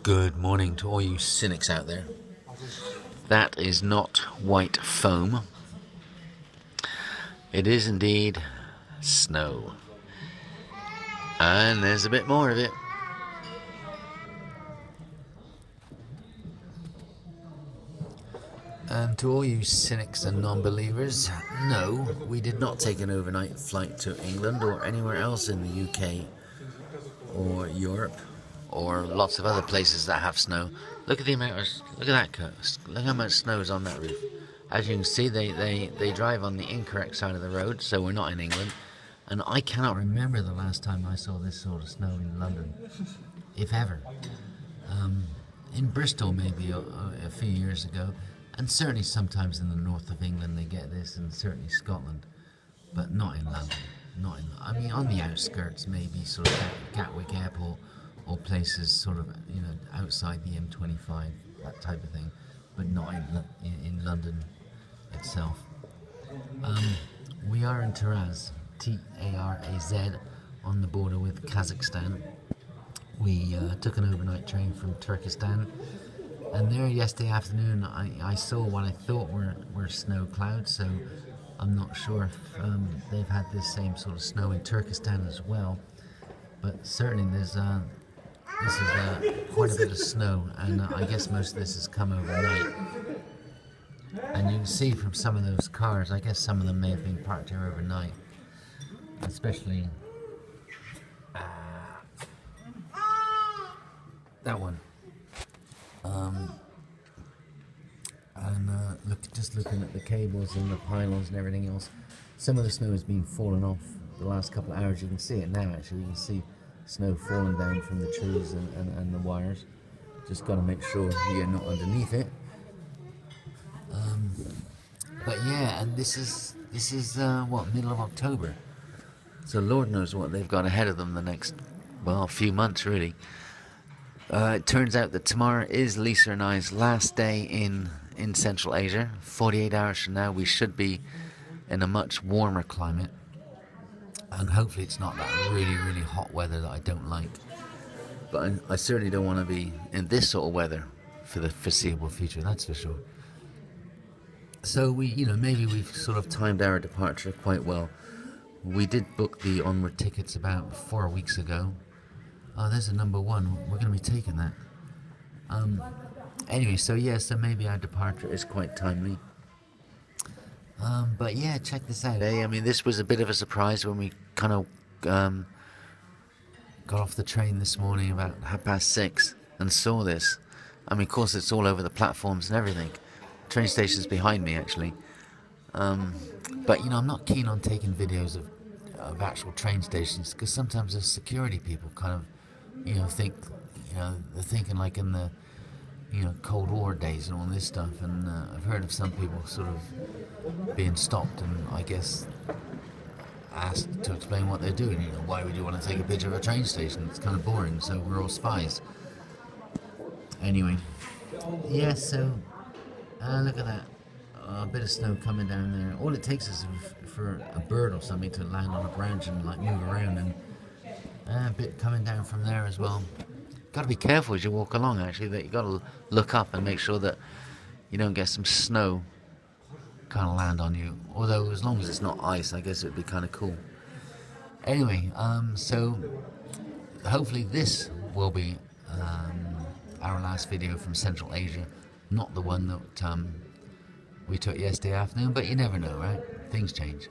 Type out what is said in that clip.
Good morning to all you cynics out there. That is not white foam. It is indeed snow. And there's a bit more of it. And to all you cynics and non-believers, no, we did not take an overnight flight to England or anywhere else in the UK or Europe or lots of other places that have snow. Look at the amount of, look at that, look how much snow is on that roof. As you can see, they drive on the incorrect side of the road, so we're not in England. And I cannot remember the last time I saw this sort of snow in London, if ever. In Bristol maybe a few years ago, and certainly sometimes in the north of England they get this, and certainly Scotland, but not in London. I mean, on the outskirts maybe, sort of Gatwick Airport, or places sort of, you know, outside the M25, that type of thing, but not in London itself. We are in Taraz, T-A-R-A-Z, on the border with Kazakhstan. We took an overnight train from Turkestan, and there yesterday afternoon I saw what I thought were snow clouds, so I'm not sure if they've had this same sort of snow in Turkestan as well, but certainly this is quite a bit of snow, and I guess most of this has come overnight. And you can see from some of those cars, I guess some of them may have been parked here overnight, especially that one. Just looking at the cables and the pylons and everything else, some of the snow has been falling off the last couple of hours. You can see it now, actually. You can see snow falling down from the trees and the wires. Just got to make sure you're not underneath it. But yeah, and this is what, middle of October, so Lord knows what they've got ahead of them the next, well, few months really. It turns out that tomorrow is Lisa and I's last day in Central Asia. 48 hours from now we should be in a much warmer climate, and hopefully it's not that really hot weather that I don't like. But I certainly don't want to be in this sort of weather for the foreseeable future, that's for sure. So maybe we've sort of timed our departure quite well. We did book the onward tickets about 4 weeks ago. Oh, there's a number one. We're going to be taking that. Anyway, so maybe our departure is quite timely. But yeah, check this out. I mean, this was a bit of a surprise when we kind of got off the train this morning about 6:30 and saw this. I mean, of course, it's all over the platforms and everything. Train station's behind me, actually. But I'm not keen on taking videos of actual train stations, because sometimes the security people kind of think they're thinking like in the Cold War days and all this stuff, and I've heard of some people sort of being stopped and I guess asked to explain what they're doing. Why would you want to take a picture of a train station? It's kind of boring, so we're all spies. Anyway, yeah, so look at that. A bit of snow coming down there. All it takes is for a bird or something to land on a branch and like move around, and a bit coming down from there as well. Got to be careful as you walk along, actually, that you got to look up and make sure that you don't get some snow kind of land on you. Although as long as it's not ice, I guess it would be kind of cool. Anyway, so hopefully this will be our last video from Central Asia, not the one that we took yesterday afternoon, but you never know, right? Things change.